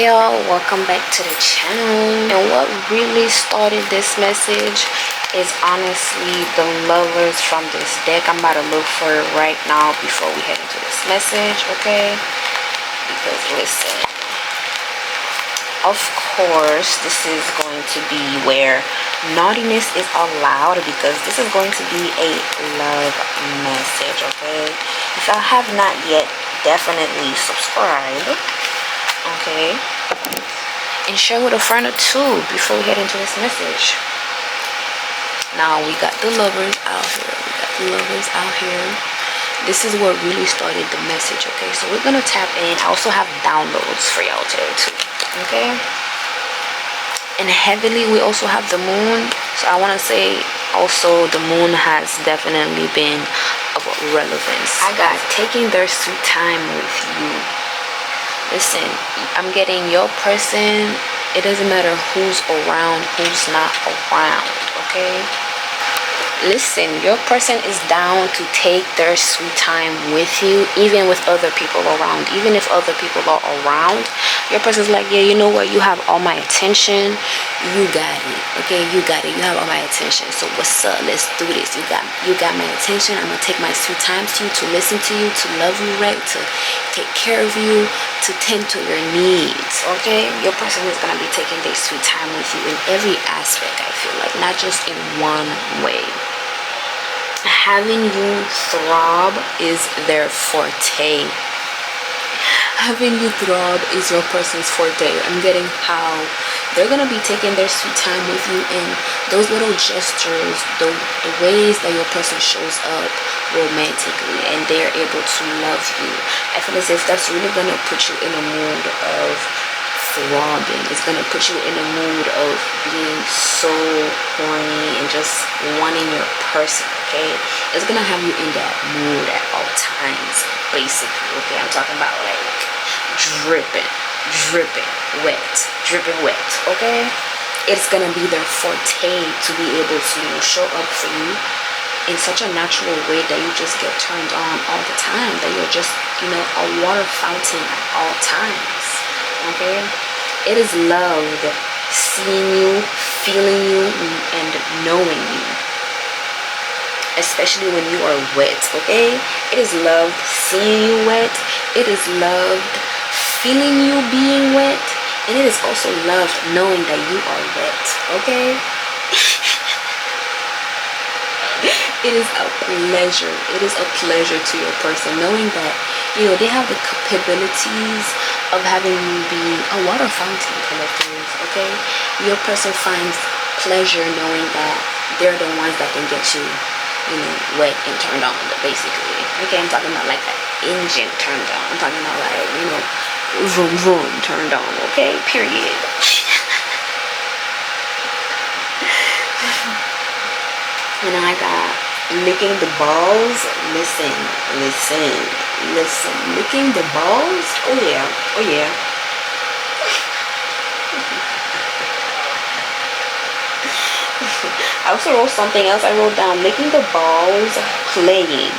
Hey y'all, welcome back to the channel. And what really started this message is honestly the lovers from this deck. I'm about to look for it right now before we head into this message, okay? Because listen, of course this is going to be where naughtiness is allowed, because this is going to be a love message, okay? If y'all have not yet, definitely subscribe, okay, and share with a friend or two before we head into this message. Now we got the lovers out here. This is what really started the message, okay? So we're gonna tap in. I also have downloads for y'all today too, okay? And heavily we also have the moon. So I want to say also the moon has definitely been of relevance. I got taking their sweet time with you. Listen, I'm getting your person. It doesn't matter who's around, who's not around, okay? Listen, your person is down to take their sweet time with you, even with other people around. Even if other people are around, your person's like, yeah, you know what? You have all my attention. You got it, okay? You got it. You have all my attention. So what's up? Let's do this. You got my attention. I'm gonna take my sweet time to you, to listen to you, to love you, right? To take care of you, to tend to your needs, okay? Your person is gonna be taking their sweet time with you in every aspect, I feel like, not just in one way. Having you throb is their forte. Having you throb is your person's forte. I'm getting how they're gonna be taking their sweet time with you, and those little gestures, the ways that your person shows up romantically and they're able to love you, I feel as if that's really gonna put you in a mood of throbbing. It's gonna put you in a mood of being so horny and just wanting your person, okay? It's gonna have you in that mood at all times, basically, okay? I'm talking about like dripping wet, okay? It's gonna be their forte to be able to show up for you in such a natural way that you just get turned on all the time, that you're just, a water fountain at all times, okay? It is love seeing you, feeling you, and knowing you, especially when you are wet, okay? It is love seeing you wet. It is loved feeling you being wet, and it is also loved knowing that you are wet, okay? It is a pleasure. It is a pleasure to your person knowing that, they have the capabilities of having you be a water fountain collectors, okay? Your person finds pleasure knowing that they're the ones that can get you, wet and turned on, basically. Okay, I'm talking about like that engine turned on. I'm talking about like, vroom vroom turned on, okay? Period. And I got licking the balls. Listen. Licking the balls. Oh yeah. I also wrote something else. I wrote down licking the balls, playing.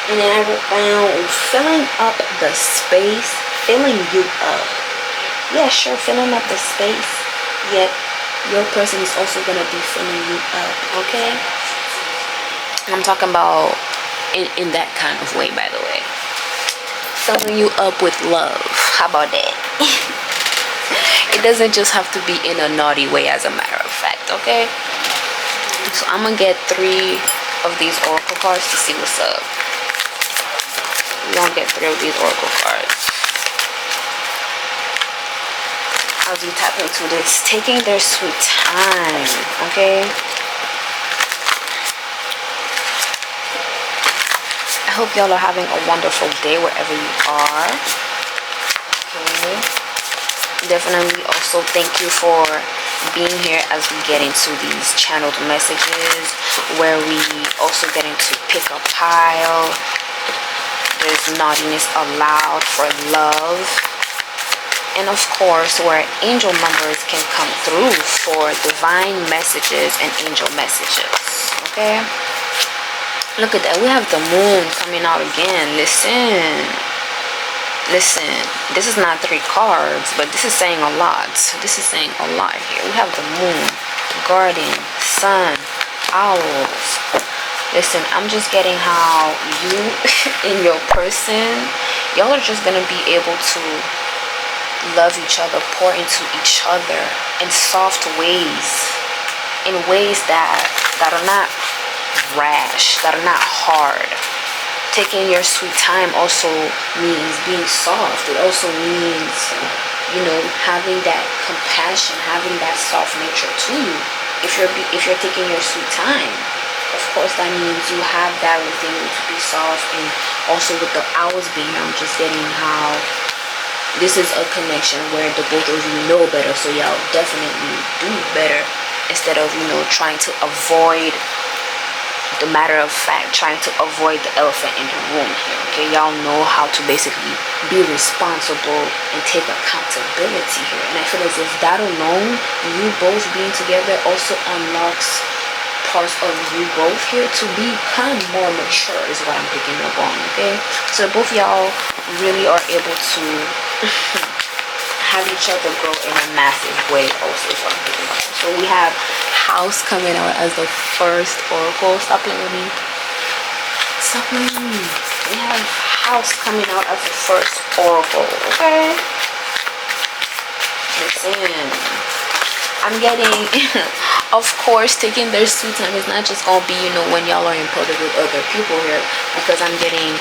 And then I wrote down filling up the space, filling you up. Yeah, sure, filling up the space, yet your person is also going to be filling you up, okay? I'm talking about in that kind of way, by the way. Filling you up with love. How about that? It doesn't just have to be in a naughty way, as a matter of fact, okay? So I'm going to get 3 of these oracle cards to see what's up. We're going to get 3 of these oracle cards as we tap into this, taking their sweet time, okay? I hope y'all are having a wonderful day wherever you are, okay? Definitely also thank you for being here as we get into these channeled messages, where we also get into pick a pile. There's naughtiness allowed for love. And of course, where angel numbers can come through for divine messages and angel messages, okay? Look at that. We have the moon coming out again. Listen. Listen. This is not 3 cards, but this is saying a lot. This is saying a lot here. We have the moon, guardian, sun, owls. Listen, I'm just getting how you and your person, y'all are just gonna be able to love each other, pour into each other in soft ways, in ways that are not rash, that are not hard. Taking your sweet time also means being soft. It also means, having that compassion, having that soft nature to you. If you're taking your sweet time, of course that means you have that within you to be soft. And also with the hours being, I'm just getting how this is a connection where the both of you know better, so y'all definitely do better instead of trying to avoid the matter of fact, trying to avoid the elephant in the room here. Okay, y'all know how to basically be responsible and take accountability here. And I feel as if that alone, you both being together, also unlocks parts of you both here to become more mature, is what I'm picking up on. Okay, so both y'all really are able to have each other grow in a massive way also, is what I'm picking up. So we have house coming out as the first oracle. Stop playing with me. Stop playing with me. We have house coming out as the first oracle. Okay, listen, I'm getting of course taking their sweet time is not just gonna be when y'all are in public with other people here, because I'm getting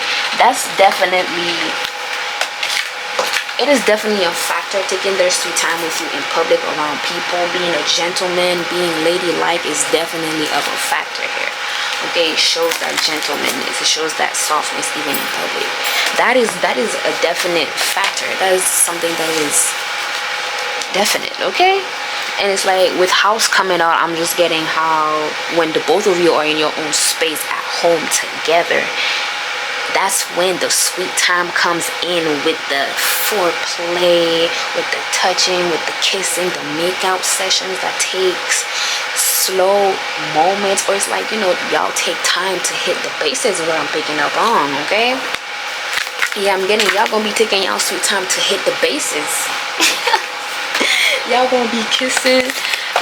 it is definitely a factor. Taking their sweet time with you in public around people, being a gentleman, being ladylike is definitely of a factor here. Okay, it shows that gentleness, it shows that softness even in public. That is a definite factor. That is something that is definite. Okay, and it's like with house coming out, I'm just getting how when the both of you are in your own space at home together, that's when the sweet time comes in, with the foreplay, with the touching, with the kissing, the makeout sessions that takes slow moments, or it's like y'all take time to hit the bases, is what I'm picking up on. Okay, yeah, I'm getting y'all gonna be taking y'all sweet time to hit the bases. Y'all gonna be kissing.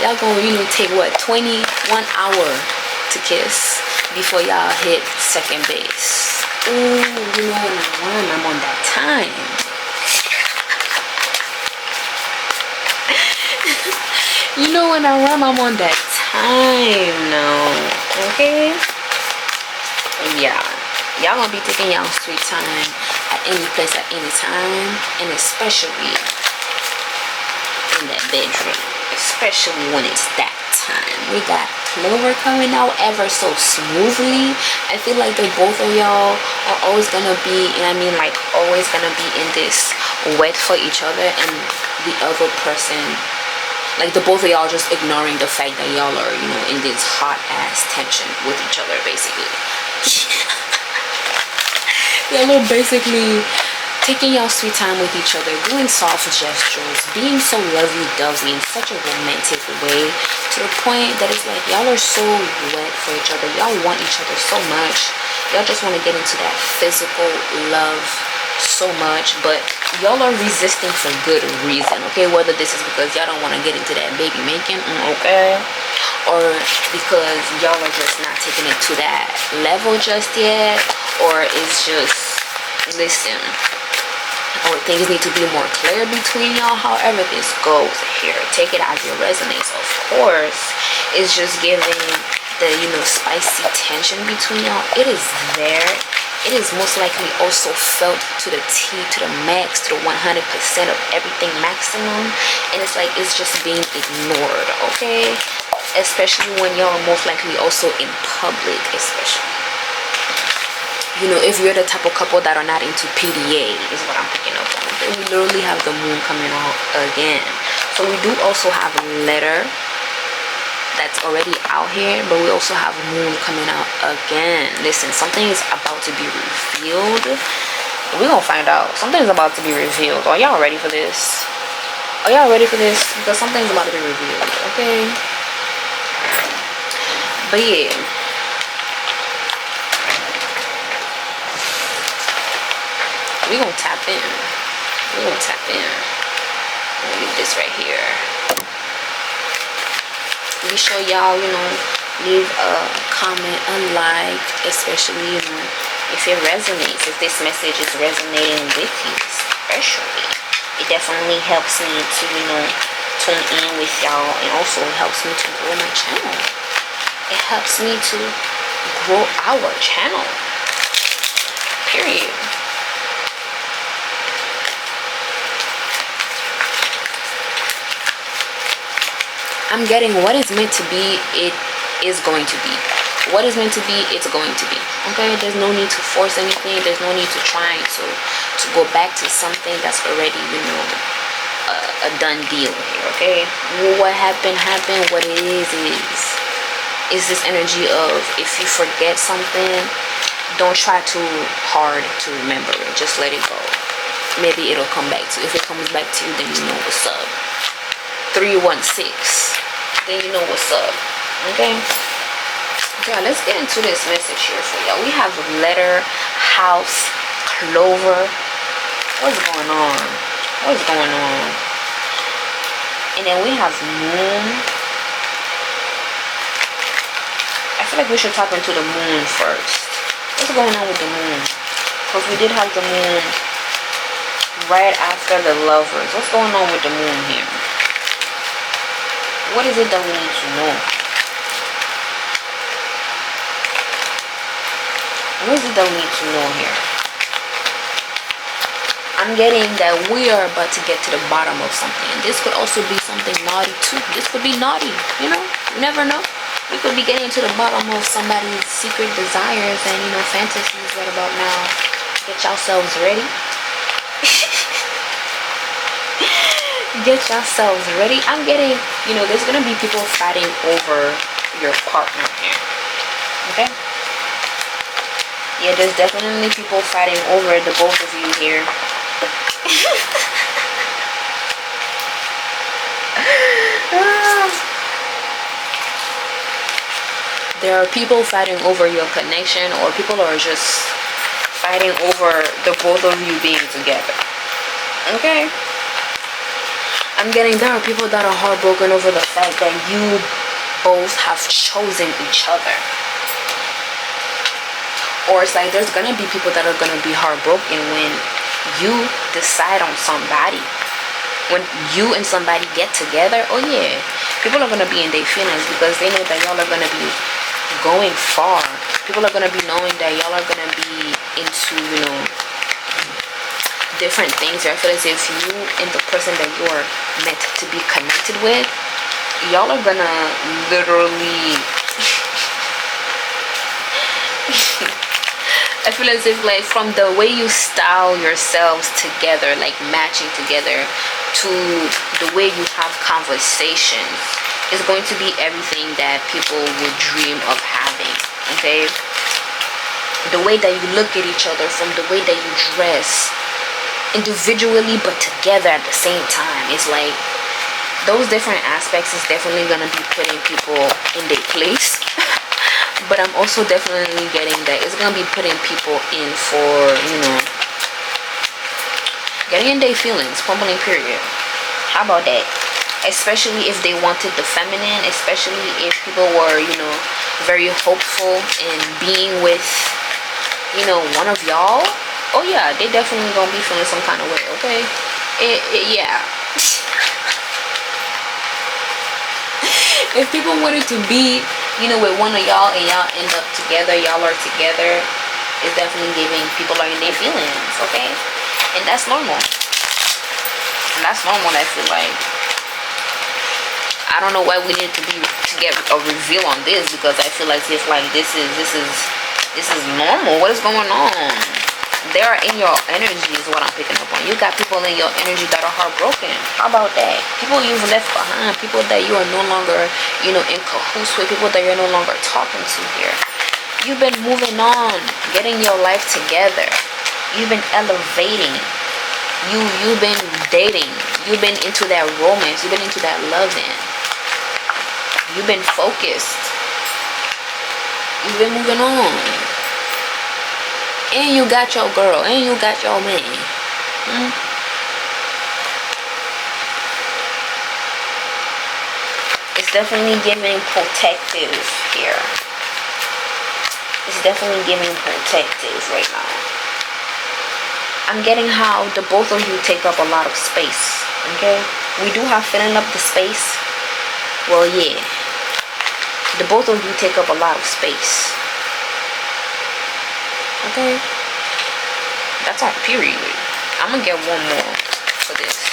Y'all gonna take what, 21 hour to kiss before y'all hit second base. Ooh, when I run, I'm on that time. When I run, I'm on that time now. Okay? Yeah. Y'all gonna be taking y'all sweet time at any place, at any time. And especially in that bedroom. Especially when it's that time. We got Clover coming out ever so smoothly. I feel like the both of y'all are always gonna be, always gonna be in this wet for each other, and the other person, like the both of y'all just ignoring the fact that y'all are, in this hot ass tension with each other, basically. Y'all are basically taking y'all sweet time with each other, doing soft gestures, being so lovey-dovey in such a romantic way, to the point that it's like y'all are so wet for each other. Y'all want each other so much. Y'all just want to get into that physical love so much, but y'all are resisting for good reason. Okay, whether this is because y'all don't want to get into that baby making, okay, or because y'all are just not taking it to that level just yet, or it's just, listen, or things need to be more clear between y'all. However this goes here, take it as it resonates. Of course, it's just giving the spicy tension between y'all. It is there. It is most likely also felt to the T, to the max, to the 100% of everything maximum. And it's like it's just being ignored. Okay, especially when y'all are most likely also in public, especially. If you're the type of couple that are not into PDA, is what I'm picking up on. We literally have the moon coming out again. So we do also have a letter that's already out here, but we also have moon coming out again. Listen, something is about to be revealed. We're gonna find out. Something's about to be revealed. Are y'all ready for this? Are y'all ready for this? Because something's about to be revealed, okay? But yeah, tap in. We're gonna tap in. I'm gonna leave this right here. Be sure y'all, leave a comment, a like, especially, if it resonates, if this message is resonating with you, especially. It definitely helps me to, tune in with y'all, and also helps me to grow my channel. It helps me to grow our channel. Period. I'm getting what is meant to be, it is going to be. What is meant to be, it's going to be. Okay? There's no need to force anything. There's no need to try to go back to something that's already, a done deal here. Okay? What happened. What it is this energy of, if you forget something, don't try too hard to remember it. Just let it go. Maybe it'll come back to you. If it comes back to you, then you know what's up. 316, then you know what's up. Okay, yeah, let's get into this message here for y'all. We have letter, house, clover. What's going on? And then we have moon. I feel like we should tap into the moon first. What's going on with the moon? Because we did have the moon right after the lovers. What's going on with the moon here? What is it that we need to know? What is it that we need to know here? I'm getting that we are about to get to the bottom of something. This could also be something naughty too. This could be naughty, you never know. We could be getting to the bottom of somebody's secret desires and, fantasies right about now. Get yourselves ready. Get yourselves ready. I'm getting, there's gonna be people fighting over your partner here. Okay? Yeah, there's definitely people fighting over the both of you here. There are people fighting over your connection, or people are just fighting over the both of you being together. Okay? I'm getting there are people that are heartbroken over the fact that you both have chosen each other. Or it's like there's gonna be people that are gonna be heartbroken when you decide on somebody. When you and somebody get together, oh yeah, people are gonna be in their feelings because they know that y'all are gonna be going far. People are gonna be knowing that y'all are gonna be into, different things. I feel as if you and the person that you are meant to be connected with, y'all are gonna literally I feel as if, like, from the way you style yourselves together, like matching together, to the way you have conversations, is going to be everything that people would dream of having. Okay, the way that you look at each other, from the way that you dress, individually but together at the same time. It's like those different aspects is definitely gonna be putting people in their place. But I'm also definitely getting that it's gonna be putting people in for, getting in their feelings, pummeling period. How about that? Especially if they wanted the feminine, especially if people were, very hopeful in being with, one of y'all. Oh yeah, they definitely gonna be feeling some kind of way. Okay, yeah. If people wanted to be, with one of y'all and y'all end up together, y'all are together, it's definitely giving people are in their feelings. Okay, and that's normal. I feel like. I don't know why we need to get a reveal on this, because I feel like this is normal. What is going on? They are in your energy is what I'm picking up on. You got people in your energy that are heartbroken. How about that? People you've left behind. People that you are no longer, in cahoots with. People that you're no longer talking to here. You've been moving on, getting your life together. You've been elevating. You've been dating. You've been into that romance. You've been into that loving. You've been focused. You've been moving on. And you got your girl. And you got your man. It's definitely giving protective here. It's definitely giving protective right now. I'm getting how the both of you take up a lot of space. Okay? We do have filling up the space. Well, yeah. The both of you take up a lot of space. Okay? That's on period. I'm gonna get one more for this.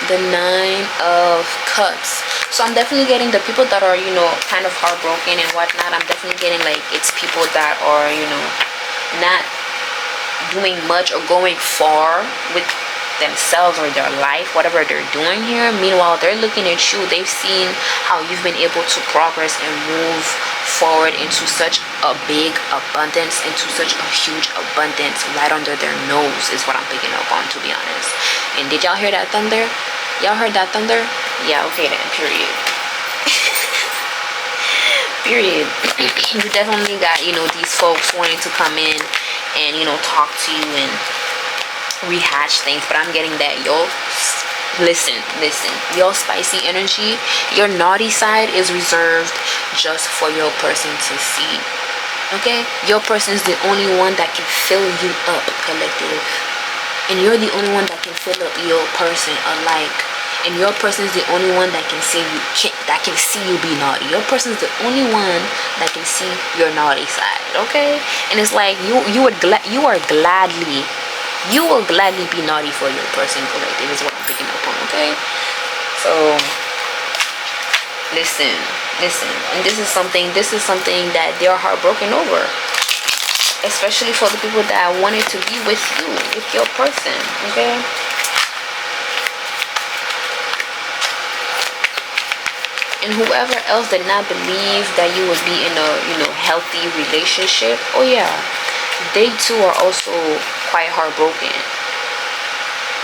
The 9 of Cups. So I'm definitely getting the people that are, you know, kind of heartbroken and whatnot. I'm definitely getting like it's people that are, you know, not doing much or going far with themselves or their life, whatever they're doing here. Meanwhile, they're looking at you. They've seen how you've been able to progress and move forward into such a big abundance, into such a huge abundance right under their nose is what I'm picking up on, to be honest. And did y'all hear that thunder? Y'all heard that thunder? Yeah, okay then, period. Period. You definitely got, you know, these folks wanting to come in and, you know, talk to you and rehash things, but I'm getting that yo, listen, your spicy energy, your naughty side is reserved just for your person to see. Okay? Your person is the only one that can fill you up, collective. And you're the only one that can fill up your person alike. And your person is the only one that can see you be naughty. Your person is the only one that can see your naughty side. Okay? And it's like you will gladly be naughty for your person, collective, is what I'm picking up on. Okay? So listen, and this is something that they're heartbroken over, especially for the people that wanted to be with you, with your person. Okay? And whoever else did not believe that you would be in a, you know, healthy relationship, oh yeah, they too are also quite heartbroken.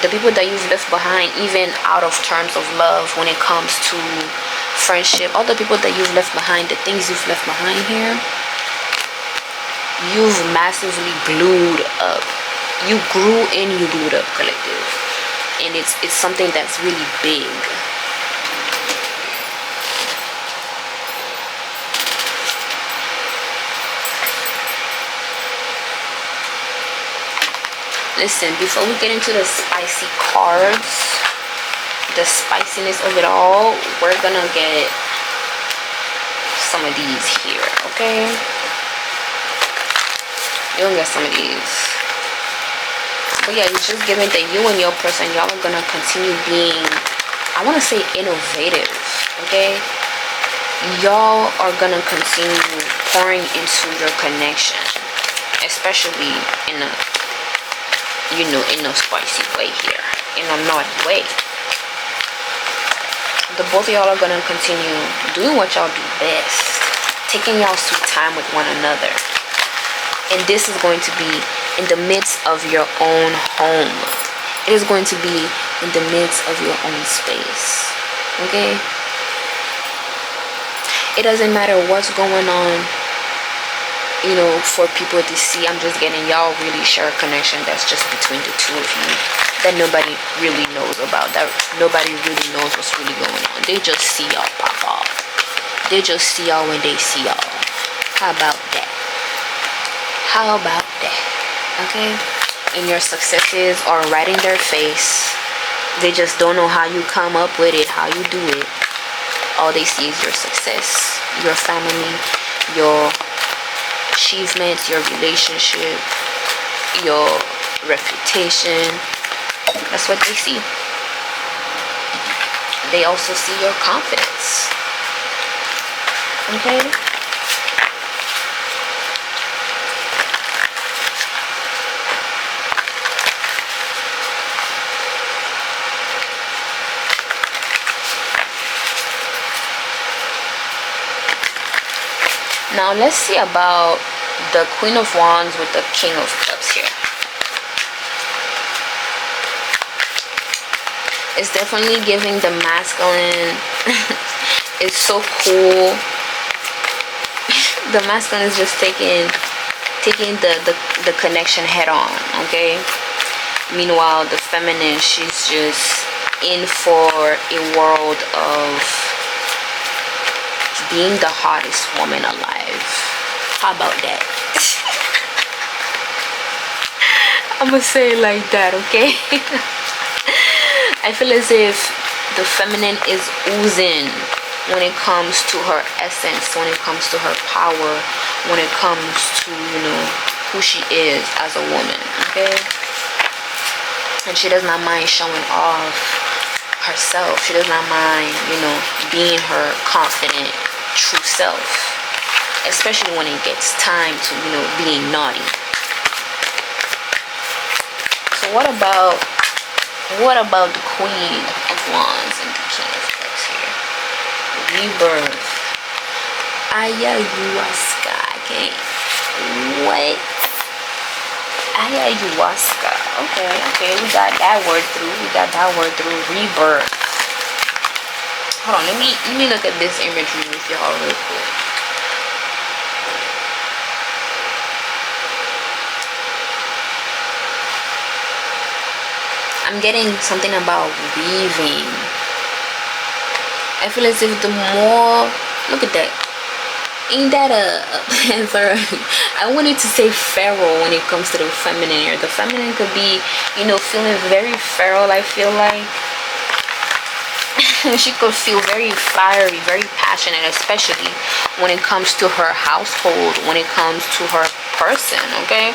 The people that you've left behind, even out of terms of love, when it comes to friendship, all the people that you've left behind, the things you've left behind here, you've massively glued up. You grew and you glued up, collective. And it's something that's really big. Listen, before we get into the spicy cards, the spiciness of it all, we're gonna get some of these here, okay? You're gonna get some of these. But yeah, it's just giving that you and your person, y'all are gonna continue being, I wanna say, innovative, okay? Y'all are gonna continue pouring into your connection, especially in a, you know, in a spicy way here, in a naughty way. The both of y'all are gonna continue doing what y'all do best, taking y'all sweet time with one another. And this is going to be in the midst of your own home. It is going to be in the midst of your own space. Okay? It doesn't matter what's going on, you know, for people to see. I'm just getting y'all really share a connection that's just between the two of you, that nobody really knows about, that nobody really knows what's really going on. They just see y'all pop off. They just see y'all when they see y'all. How about that? How about that? Okay? And your successes are right in their face. They just don't know how you come up with it, how you do it. All they see is your success, your family, your achievements, your relationship, your reputation. That's what they see. They also see your confidence. Okay? Now let's see about the Queen of Wands with the King of Cups here. It's definitely giving the masculine. It's so cool The masculine is just taking the connection head on, okay? Meanwhile, the feminine, she's just in for a world of being the hottest woman alive. How about that? I'm gonna say it like that, okay? I feel as if the feminine is oozing when it comes to her essence, when it comes to her power, when it comes to, you know, who she is as a woman, okay? And she does not mind showing off herself. She does not mind, you know, being her confident, true self, especially when it gets time to, you know, being naughty. So what about the Queen of Wands and the King of Cups here? Rebirth. Ayahuasca. Okay. What? Ayahuasca. Okay. We got that word through. Rebirth. Hold on. Let me look at this imagery with y'all real quick. I'm getting something about weaving. I feel as if the more, look at that. Ain't that a panther? I wanted to say feral when it comes to the feminine here. The feminine could be, you know, feeling very feral, I feel like. She could feel very fiery, very passionate, especially when it comes to her household, when it comes to her person, okay?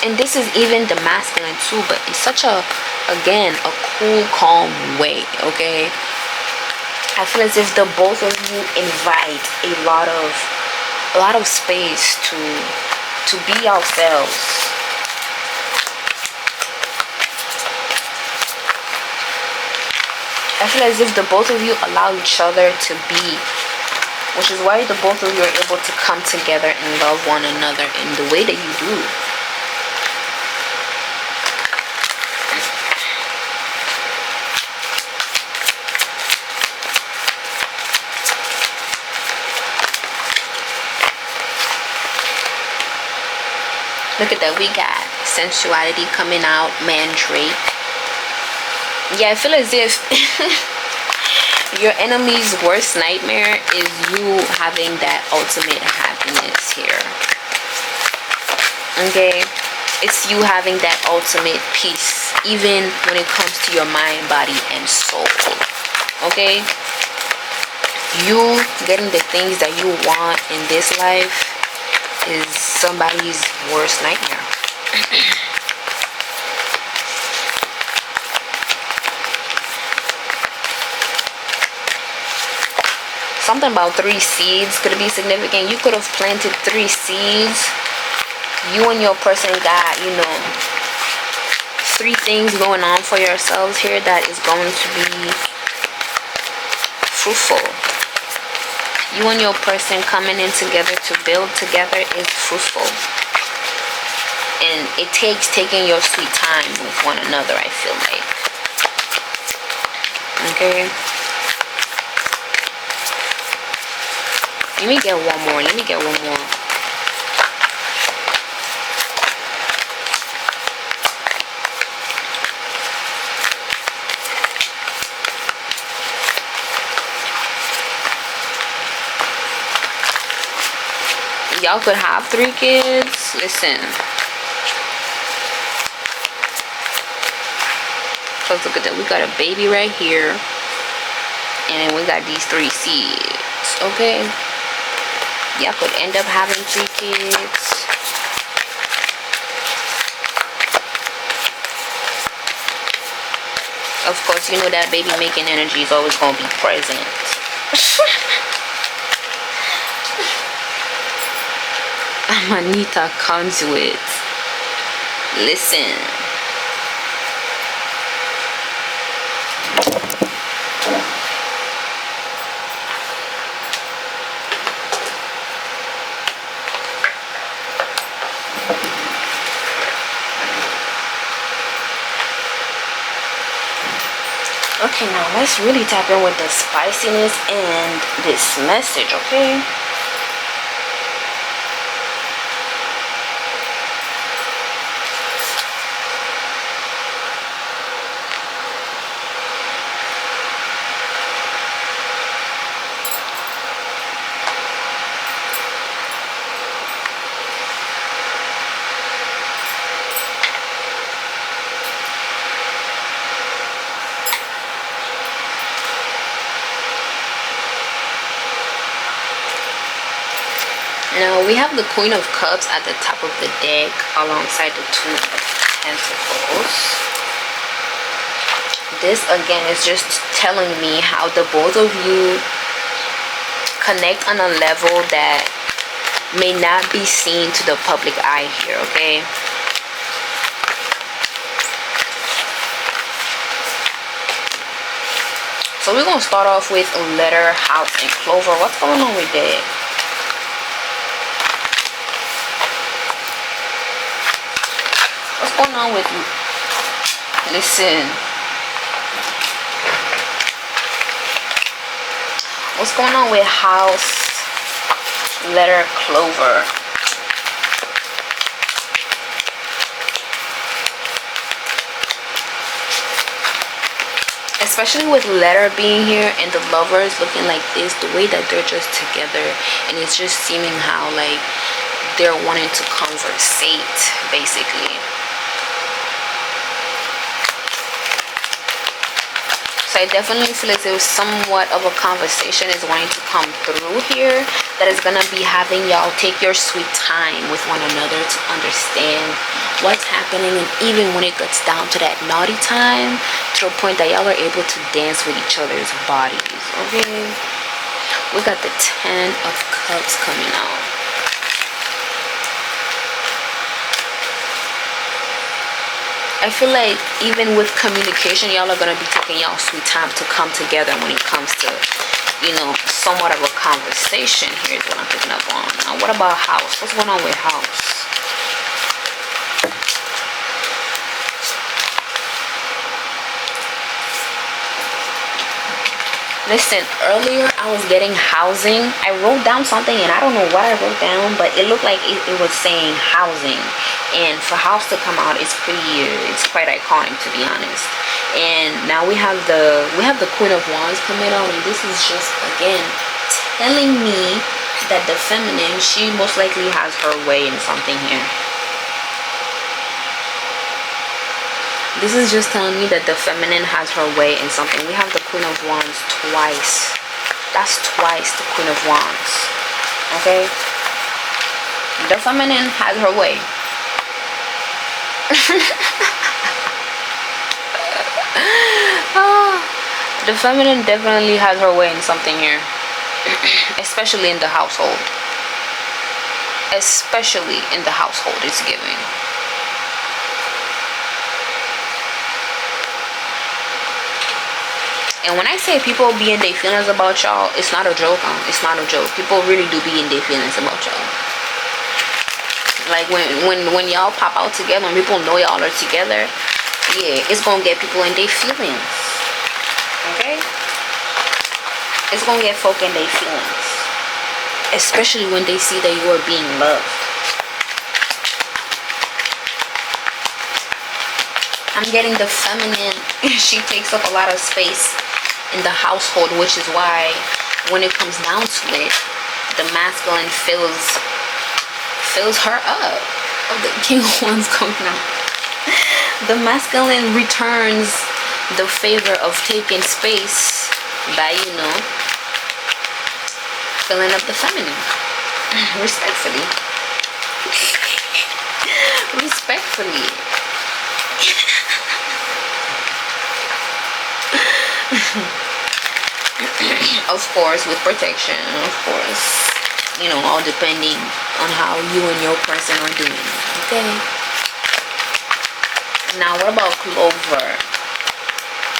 And this is even the masculine too, but in such a, again, a cool, calm way, okay? I feel as if the both of you invite a lot of space to be ourselves. I feel as if the both of you allow each other to be, which is why the both of you are able to come together and love one another in the way that you do. Look at that, we got sensuality coming out, mandrake. Yeah, I feel as if your enemy's worst nightmare is you having that ultimate happiness here. Okay? It's you having that ultimate peace, even when it comes to your mind, body, and soul. Okay? You getting the things that you want in this life is somebody's worst nightmare. Something about 3 seeds could be significant. You could have planted 3 seeds. You and your person got, you know, 3 things going on for yourselves here that is going to be fruitful. You and your person coming in together to build together is fruitful. And it takes taking your sweet time with one another, I feel like. Okay? Let me get one more. Y'all could have 3 kids. Listen. Let's look at that. We got a baby right here. And we got these 3 seeds. Okay? Y'all could end up having 3 kids. Of course, you know that baby making energy is always going to be present. Amanita conduit. Listen. Okay, now let's really tap in with the spiciness and this message, okay? Now we have the Queen of Cups at the top of the deck alongside the Two of Pentacles. This again is just telling me how the both of you connect on a level that may not be seen to the public eye here, okay? So we're gonna start off with letter, house, and clover. What's going on with that? What's going on with you? Listen. What's going on with house, letter, clover? Especially with letter being here and the lovers looking like this, the way that they're just together, and it's just seeming how like they're wanting to conversate basically. So I definitely feel as if somewhat of a conversation is wanting to come through here that is going to be having y'all take your sweet time with one another to understand what's happening, and even when it gets down to that naughty time, to a point that y'all are able to dance with each other's bodies, okay? We got the Ten of Cups coming out. I feel like even with communication, y'all are going to be taking y'all sweet time to come together when it comes to, you know, somewhat of a conversation. Here's what I'm picking up on. Now, what about house? What's going on with house? Listen, earlier I was getting housing. I wrote down something and I don't know what I wrote down, but it looked like it was saying housing. And for house to come out, it's quite iconic, to be honest. And now we have the Queen of Wands coming out, and this is just again telling me that the feminine, she most likely has her way in something here. This is just telling me that the feminine has her way in something. We have the Queen of Wands twice. That's twice the Queen of Wands. Okay? The feminine has her way. The feminine definitely has her way in something here. Especially in the household. Especially in the household, it's giving. And when I say people be in their feelings about y'all, it's not a joke. It's not a joke. People really do be in their feelings about y'all. Like when y'all pop out together, when people know y'all are together, yeah, it's gonna get people in their feelings. Okay? It's gonna get folk in their feelings. Especially when they see that you are being loved. I'm getting the feminine. She takes up a lot of space in the household, which is why when it comes down to it, the masculine fills her up. Oh, the King of Wands coming out. The masculine returns the favor of taking space by, you know, filling up the feminine. Respectfully. Respectfully. Of course, with protection, of course, you know, all depending on how you and your person are doing. Okay. Now, what about Clover?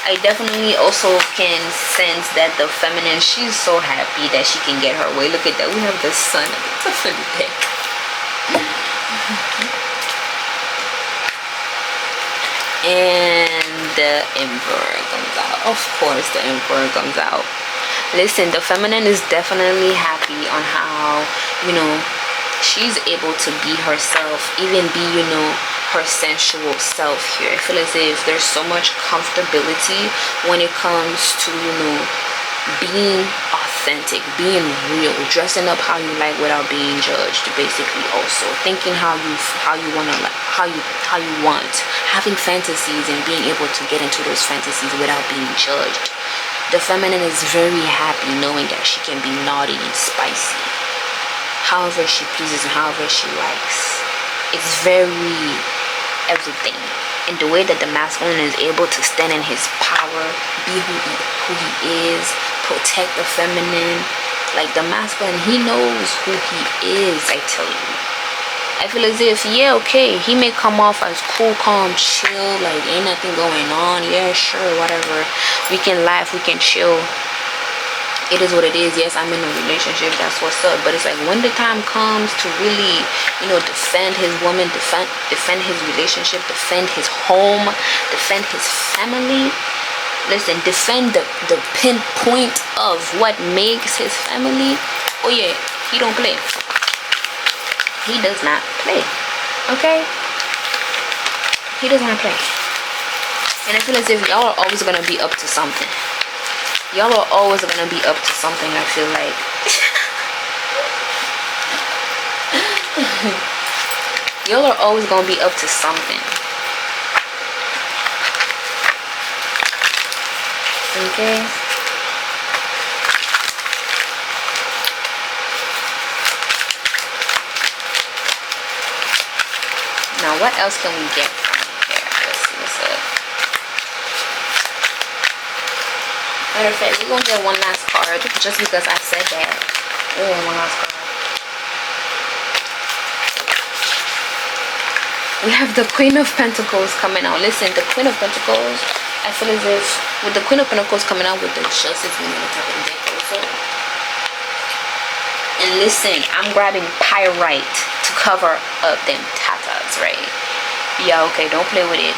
I definitely also can sense that the feminine, she's so happy that she can get her way. Look at that. We have the Sun at the top of the deck. And the Emperor comes out. Of course, the Emperor comes out. Listen, the feminine is definitely happy on how, you know, she's able to be herself, even be, you know, her sensual self here. I feel as if there's so much comfortability when it comes to, you know, being authentic, being real, dressing up how you like without being judged, basically. Also thinking how you want, having fantasies and being able to get into those fantasies without being judged. The feminine is very happy knowing that she can be naughty and spicy. however she pleases and however she likes. It's very everything. And the way that the masculine is able to stand in his power, be who he is, protect the feminine. Like the masculine, he knows who he is, I tell you. I feel as if, yeah, okay, he may come off as cool, calm, chill, like ain't nothing going on. Yeah, sure, whatever. We can laugh, we can chill. It is what it is. Yes, I'm in a relationship, that's what's up. But it's like when the time comes to really, defend his woman, defend his relationship, defend his home, defend his family. Listen, defend the pinpoint of what makes his family. Oh yeah, he don't play. He does not play. Okay? He does not play. And I feel as if y'all are always gonna be up to something. Y'all are always gonna be up to something, I feel like. Y'all are always gonna be up to something. Okay? Now, what else can we get from here? Let's see what's up. Matter of fact, we're gonna get one last card just because I said that. One last card. We have the Queen of Pentacles coming out. Listen, the Queen of Pentacles, I feel as if with the Queen of Pentacles coming out with the Justice being on the top of the deck also. And listen, I'm grabbing Pyrite to cover up them tatas, right? Yeah, okay, don't play with it.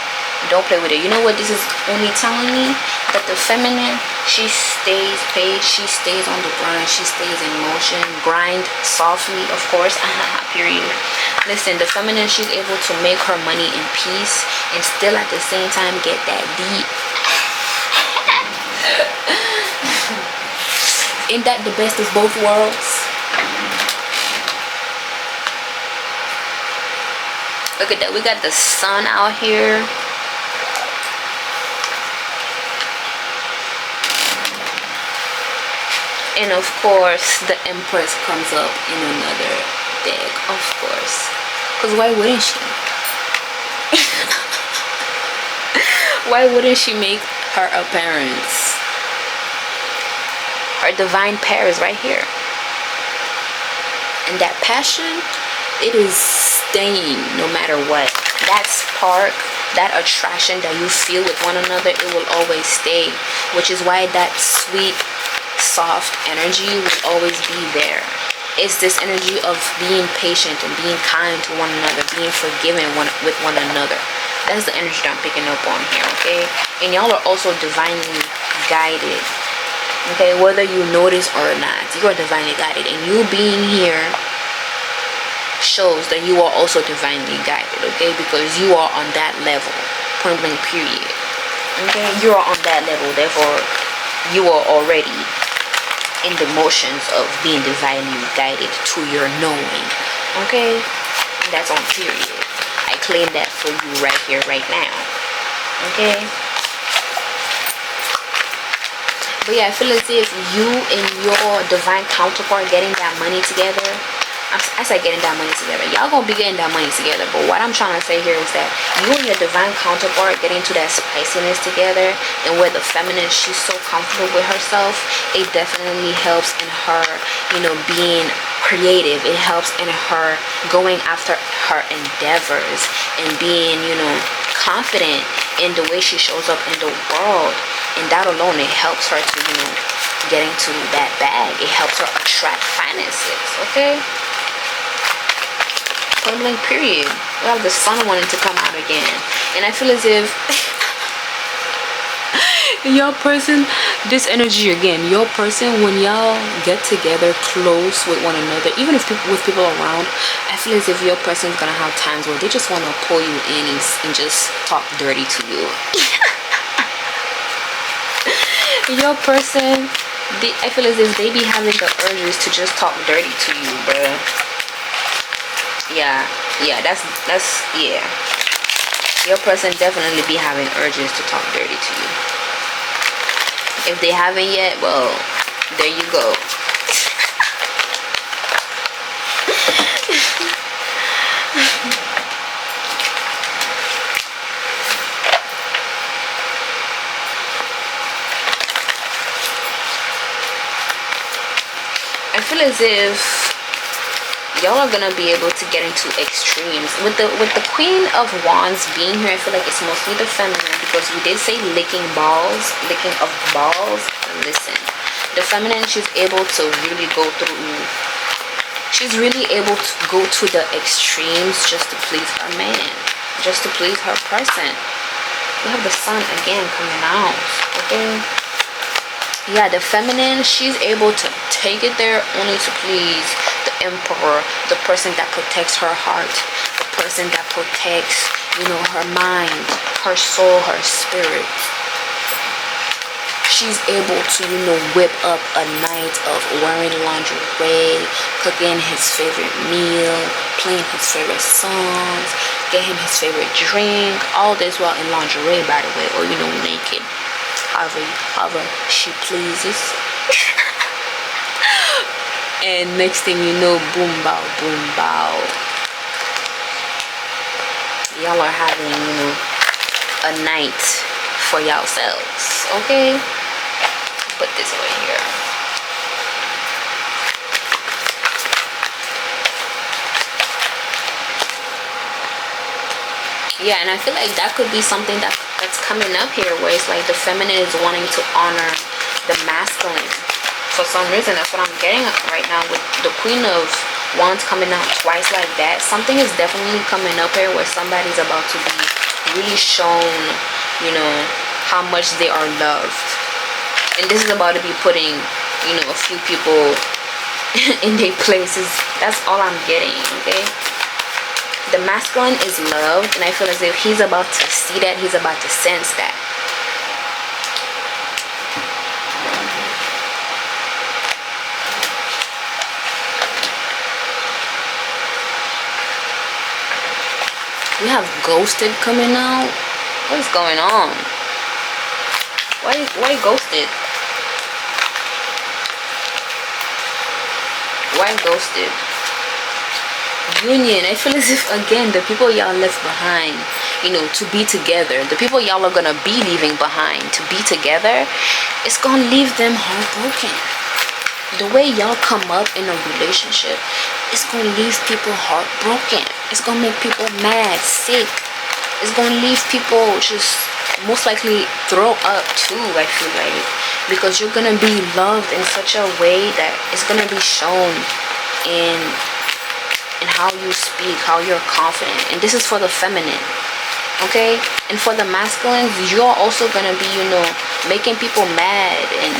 Don't play with it. You know what this is only telling me? That the feminine, she stays paid, she stays on the grind, she stays in motion, grind softly, of course. Period. Listen, the feminine, she's able to make her money in peace and still at the same time get that deep. Ain't that the best of both worlds? Look at that. We got the sun out here. And of course, the Empress comes up in another deck, of course. Because why wouldn't she? Why wouldn't she make her appearance? Her divine pair is right here. And that passion, it is staying no matter what. That spark, that attraction that you feel with one another, it will always stay. Which is why that sweet, soft energy will always be there. It's this energy of being patient and being kind to one another, being forgiving with one another. That's the energy that I'm picking up on here, okay? And y'all are also divinely guided, okay? Whether you notice or not, you are divinely guided. And you being here shows that you are also divinely guided, okay? Because you are on that level, point blank period, okay? You are on that level, therefore you are already in the motions of being divinely guided to your knowing, okay? And that's on period. I claim that for you right here, right now, okay? But yeah, I feel as if you and your divine counterpart getting that money together. I say getting that money together. Y'all gonna be getting that money together. But what I'm trying to say here is that you and your divine counterpart getting to that spiciness together, and where the feminine, she's so comfortable with herself, it definitely helps in her, being creative. It helps in her going after her endeavors and being, confident in the way she shows up in the world. And that alone, it helps her to, get into that bag. It helps her attract finances, okay? Point blank period. We have the sun wanting to come out again. And I feel as if your person, this energy again, your person, when y'all get together close with one another, even if with people around, I feel as if your person's gonna have times where they just want to pull you in and just talk dirty to you. Your person, I feel as if they be having the urges to just talk dirty to you, bruh. Yeah, that's yeah. Your person definitely be having urges to talk dirty to you. If they haven't yet, well, there you go. feel as if y'all are gonna be able to get into extremes with the Queen of Wands being here. I feel like it's mostly the feminine, because we did say licking of balls. Listen, the feminine, she's able to really go through, she's really able to go to the extremes just to please her man, just to please her person. We have the sun again coming out, okay? Yeah, the feminine, she's able to take it there only to please the emperor, the person that protects her heart, the person that protects, you know, her mind, her soul, her spirit. She's able to, you know, whip up a night of wearing lingerie, cooking his favorite meal, playing his favorite songs, get him his favorite drink, all this while in lingerie, by the way, or, you know, naked, however she pleases. And next thing you know, boom bow, boom bow, y'all are having, you know, a night for yourselves, okay? Put this away here. Yeah, and I feel like that could be something that's coming up here, where it's like the feminine is wanting to honor the masculine. For some reason, that's what I'm getting right now with the Queen of Wands coming out twice like that. Something is definitely coming up here where somebody's about to be really shown, you know, how much they are loved. And this is about to be putting, you know, a few people in their places. That's all I'm getting, okay? The masculine is loved, and I feel as if he's about to see that, he's about to sense that. We have ghosted coming out. What is going on? Why ghosted? Why ghosted? Union. I feel as if, again, the people y'all left behind, you know, to be together, the people y'all are gonna be leaving behind to be together, it's gonna leave them heartbroken. The way y'all come up in a relationship, it's gonna leave people heartbroken. It's gonna make people mad, sick. It's gonna leave people just most likely throw up too, I feel like, because you're gonna be loved in such a way that it's gonna be shown in how you speak, how you're confident. And this is for the feminine, okay? And for the masculines, you're also gonna be, you know, making people mad and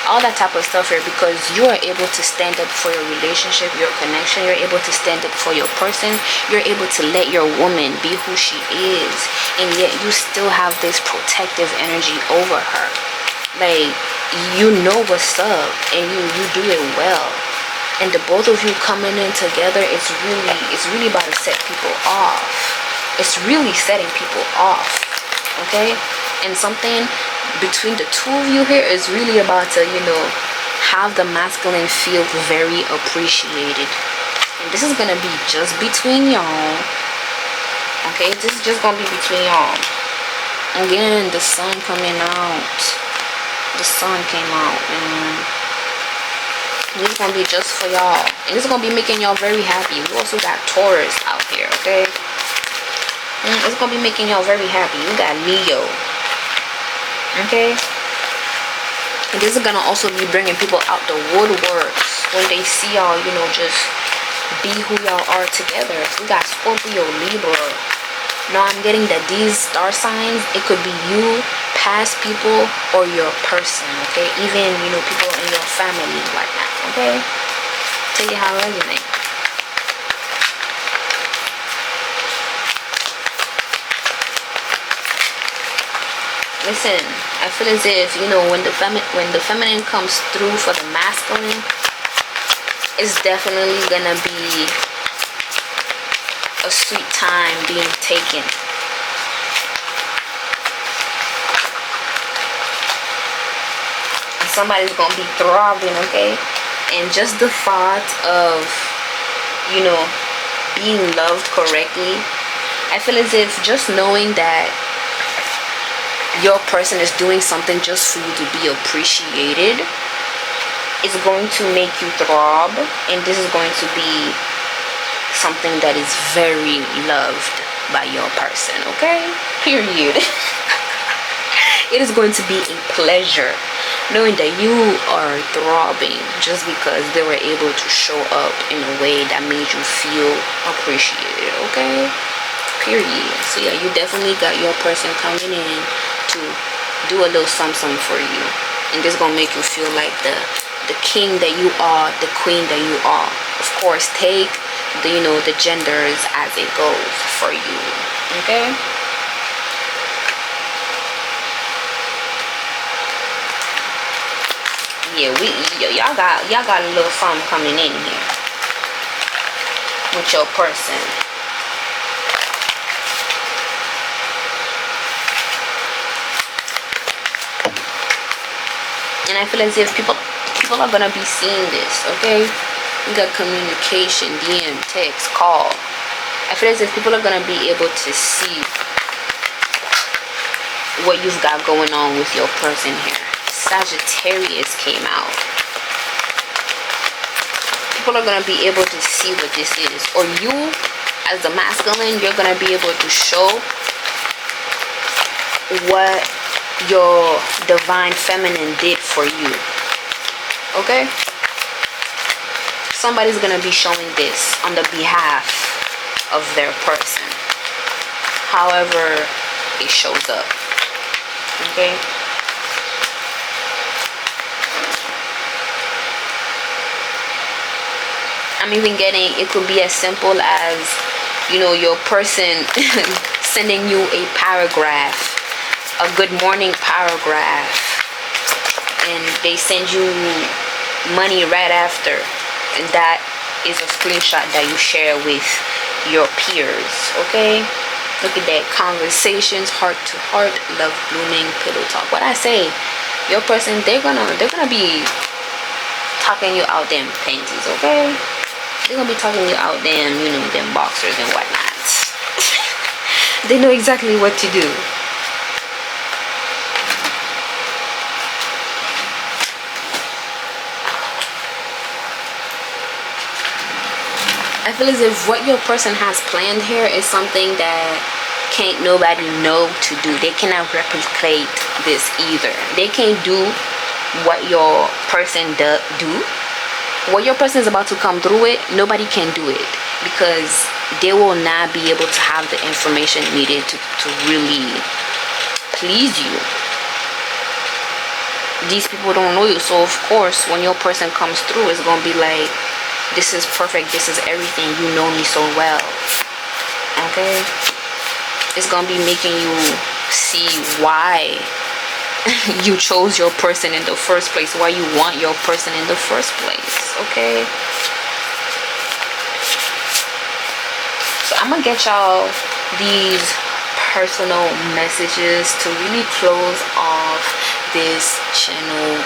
all that type of stuff here, because you are able to stand up for your relationship, your connection. You're able to stand up for your person. You're able to let your woman be who she is, and yet you still have this protective energy over her. Like, you know what's up, and you do it well. And the both of you coming in together, it's really about to set people off. It's really setting people off, okay? And something between the two of you here is really about to, you know, have the masculine feel very appreciated. And this is gonna be just between y'all, okay? This is just gonna be between y'all. Again, the sun coming out. The sun came out, and this is gonna be just for y'all, and this is gonna be making y'all very happy. We also got Taurus out here, okay? It's gonna be making y'all very happy. We got Leo, okay? And this is gonna also be bringing people out the woodworks when they see y'all, you know, just be who y'all are together. We got Scorpio, Libra. Now I'm getting that these star signs, it could be you, past people, or your person, okay? Even, you know, people in your family like that, okay? Take it how it resonates. Listen, I feel as if, you know, when the feminine comes through for the masculine, it's definitely gonna be a sweet time being taken. And somebody's gonna be throbbing, okay? And just the thought of, you know, being loved correctly, I feel as if just knowing that your person is doing something just for you to be appreciated, It's going to make you throb, and this is going to be something that is very loved by your person, okay? Period. It is going to be a pleasure knowing that you are throbbing just because they were able to show up in a way that made you feel appreciated, okay? Period. So yeah, you definitely got your person coming in to do a little something for you, and this is gonna make you feel like the king that you are, the queen that you are. Of course, take the the genders as it goes for you, okay? Yeah, y'all got a little fun coming in here with your person. And I feel as if people are gonna be seeing this, okay? We got communication, DM, text, call. I feel as if people are gonna be able to see what you've got going on with your person here. Sagittarius came out. People are going to be able to see what this is. Or you, as the masculine, you're going to be able to show what your divine feminine did for you. Okay? Somebody's going to be showing this on the behalf of their person. However it shows up. Okay? I'm even getting, it could be as simple as, your person sending you a paragraph, a good morning paragraph, and they send you money right after, and that is a screenshot that you share with your peers, okay? Look at that. Conversations, heart to heart, love blooming, pillow talk. What I say, your person, they're gonna be talking you out them panties, okay? They're gonna be talking you out them, them boxers and whatnot. They know exactly what to do. I feel as if what your person has planned here is something that can't nobody know to do. They cannot replicate this either. They can't do what your person do. What your person is about to come through it, nobody can do it, because they will not be able to have the information needed to really please you. These people don't know you, so of course when your person comes through, it's gonna be like, this is perfect, this is everything, you know me so well, okay? It's gonna be making you see why you chose your person in the first place, why you want your person in the first place, okay? So I'm gonna get y'all these personal messages to really close off this channeled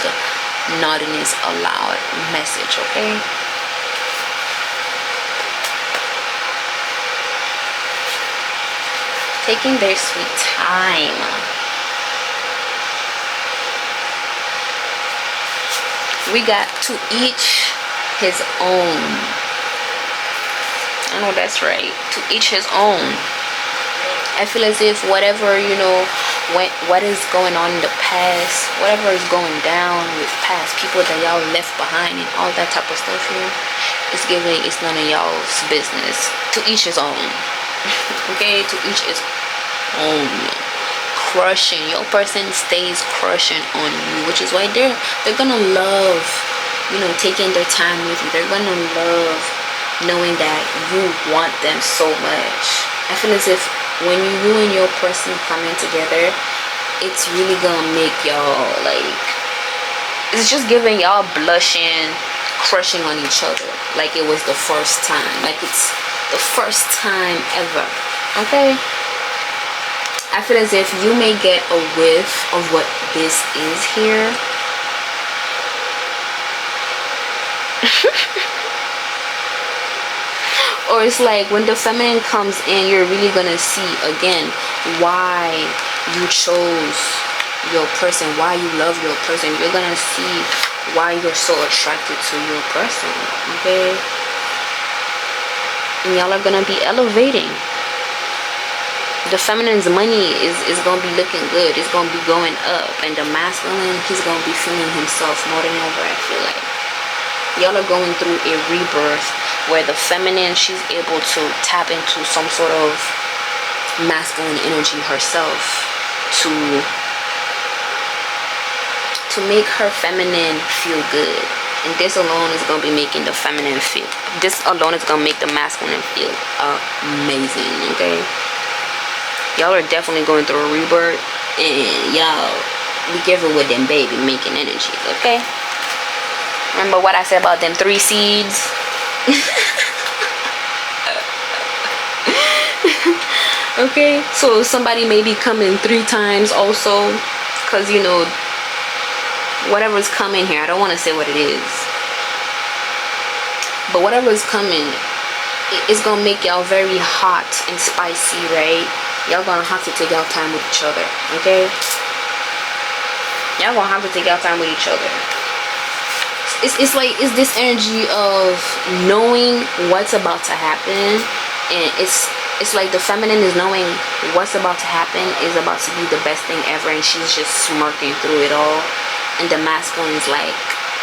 naughtiness allowed message, okay? Taking their sweet time. We got to each his own. I know that's right. To each his own. I feel as if whatever, what is going on in the past, whatever is going down with past people that y'all left behind and all that type of stuff here, it's none of y'all's business. To each his own. Okay? To each his own. Crushing, your person stays crushing on you, which is why they're gonna love taking their time with you. They're gonna love knowing that you want them so much. I feel as if when you and your person coming together, it's really gonna make y'all it's just giving y'all blushing, crushing on each other like it was the first time, like it's the first time ever, okay? I feel as if you may get a whiff of what this is here. Or it's like when the feminine comes in, you're really gonna see again why you chose your person, why you love your person. You're gonna see why you're so attracted to your person, okay? And y'all are gonna be elevating. The feminine's money is gonna be looking good. It's gonna be going up. And the masculine, he's gonna be feeling himself more than ever, I feel like. Y'all are going through a rebirth where the feminine, she's able to tap into some sort of masculine energy herself to make her feminine feel good. And this alone is going to be making the feminine feel, this alone is going to make the masculine feel amazing, okay? Y'all are definitely going through a rebirth, and y'all be careful with them baby making energies, okay? Remember what I said about them 3 seeds? Okay, so somebody may be coming 3 times also, because you know, whatever's coming here, I don't want to say what it is, but whatever's coming, it's gonna make y'all very hot and spicy, right? Y'all gonna have to take y'all time with each other, okay? Y'all gonna have to take y'all time with each other. It's like, it's this energy of knowing what's about to happen, and it's like the feminine is knowing what's about to happen is about to be the best thing ever, and she's just smirking through it all. And the masculine is like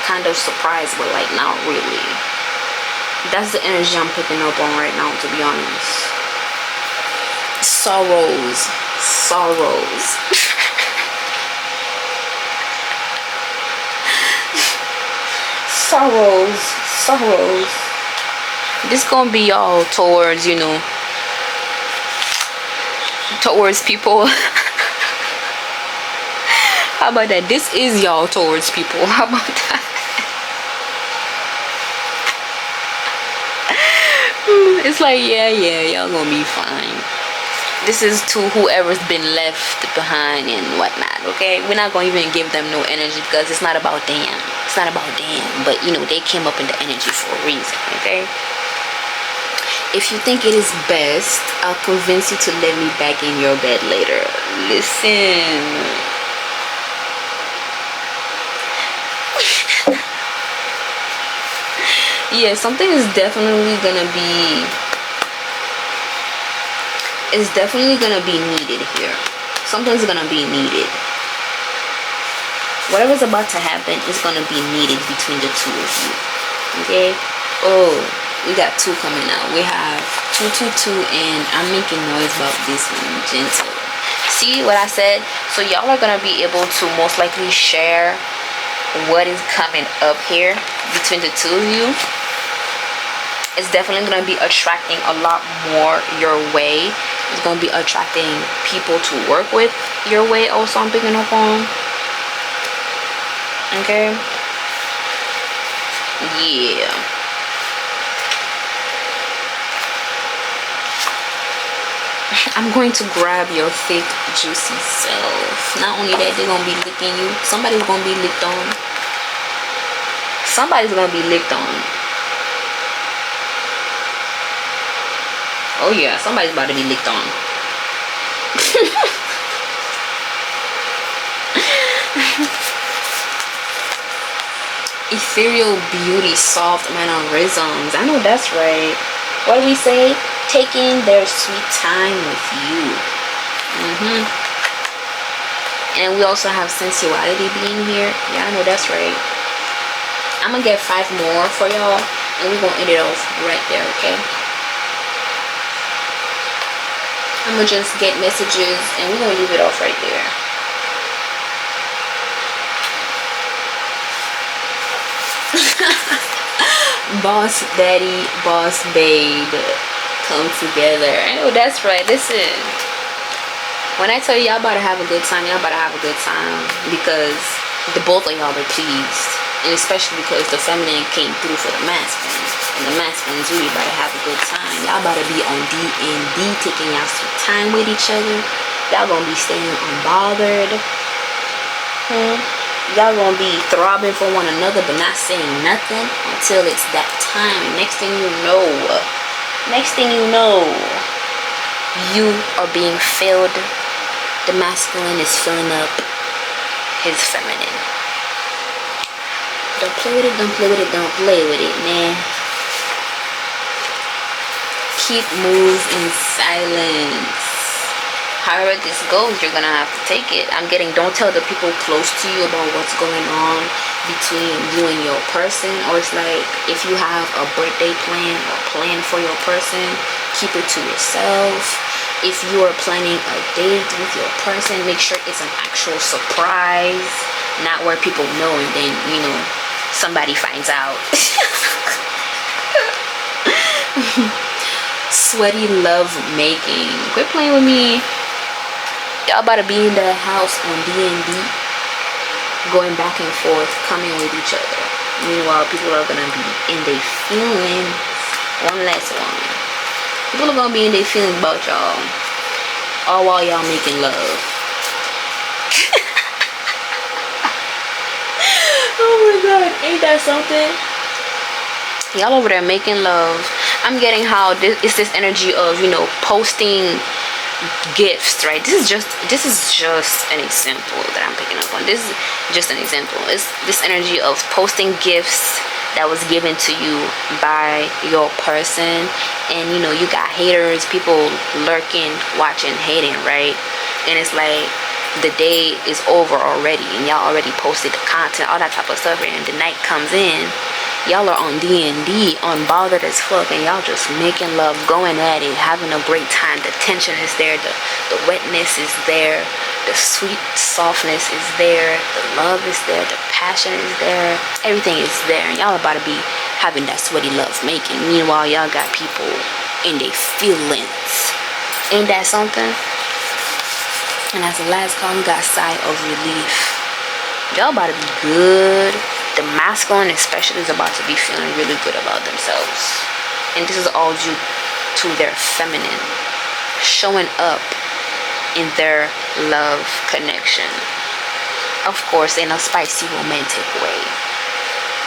kind of surprised, but like not really. That's the energy I'm picking up on right now, to be honest. Sorrows. Sorrows. This gonna be y'all towards, you know, towards people. How about that? This is y'all towards people. How about that? It's like, yeah, y'all gonna be fine. This is to whoever's been left behind and whatnot, okay? We're not gonna even give them no energy, because it's not about them. It's not about them. But, you know, they came up in the energy for a reason, okay? If you think it is best, I'll convince you to let me back in your bed later. Listen. Yeah, something is definitely gonna be, it's definitely gonna be needed here. Something's gonna be needed. Whatever's about to happen is gonna be needed between the two of you, okay? Oh, we got 2 coming out. We have 222, and I'm making noise about this one, gentle. See what I said? So y'all are gonna be able to most likely share what is coming up here between the two of you. It's definitely going to be attracting a lot more your way. It's going to be attracting people to work with your way also, I'm picking up on. Okay? Yeah. I'm going to grab your thick, juicy self. Not only that, they're going to be licking you. Somebody's going to be licked on. Somebody's going to be licked on. Oh yeah, somebody's about to be licked on. Ethereal beauty, soft mannerisms. I know that's right. What do we say? Taking their sweet time with you. And we also have sensuality being here. Yeah, I know that's right. I'm gonna get 5 more for y'all, and we're gonna end it off right there, okay? I'm gonna just get messages, and we're gonna leave it off right there. Boss daddy, boss babe, come together. I know that's right. Listen, when I tell you y'all about to have a good time, y'all about to have a good time, because the both of y'all are pleased, and especially because the feminine came through for the masculine, and the masculine's really about to have a good time. Y'all about to be on D&D, taking y'all some time with each other. Y'all gonna be staying unbothered. Y'all gonna be throbbing for one another, but not saying nothing until it's that time. And next thing you know, you are being filled. The masculine is filling up his feminine. Don't play with it, don't play with it, don't play with it, man. Keep moves in silence. However this goes, you're gonna have to take it. I'm getting, don't tell the people close to you about what's going on between you and your person. Or it's like, if you have a birthday plan or plan for your person, keep it to yourself. If you are planning a date with your person, make sure it's an actual surprise, not where people know and then, you know, somebody finds out. Sweaty love making. Quit playing with me. Y'all about to be in the house on D&D, going back and forth, coming with each other. Meanwhile, people are gonna be in their feelings. One last one. People are gonna be in their feelings about y'all, all while y'all making love. Oh my god, ain't that something? Y'all over there making love. I'm getting how it's this energy of, you know, posting gifts, right? This is just an example that I'm picking up on. This is just an example. It's this energy of posting gifts that was given to you by your person, and you know, you got haters, people lurking, watching, hating, right? And it's like the day is over already and y'all already posted the content, all that type of stuff, and the night comes in, y'all are on D&D, unbothered as fuck, and y'all just making love, going at it, having a great time. The tension is there, the wetness is there, the sweet softness is there, the love is there, the passion is there, everything is there, and y'all about to be having that sweaty love making. Meanwhile, y'all got people in their feelings. Ain't that something? And as the last call, we got sigh of relief. Y'all about to be good. The masculine especially is about to be feeling really good about themselves. And this is all due to their feminine showing up in their love connection. Of course, in a spicy romantic way.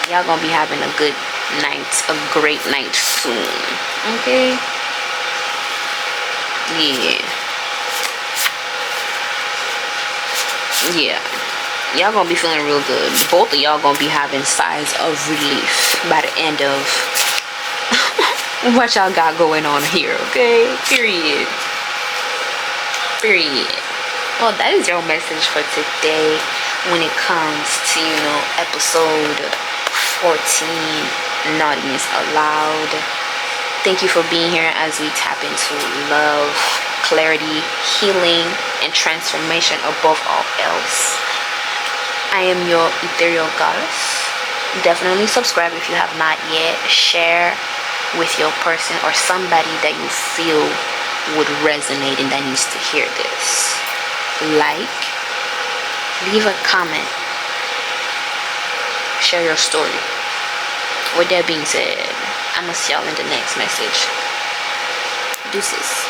Y'all gonna be having a good night, a great night soon. Okay? Yeah. Y'all gonna be feeling real good. Both of y'all gonna be having sighs of relief by the end of what y'all got going on here, okay? Period. Well, that is your message for today when it comes to, you know, episode 14, Naughtiness Allowed. Thank you for being here as we tap into love, clarity, healing, and transformation above all else. I am your Ethereal Goddess. Definitely subscribe if you have not yet. Share with your person or somebody that you feel would resonate and that needs to hear this. Like, leave a comment, share your story. With that being said, I'm gonna see y'all in the next message. Deuces.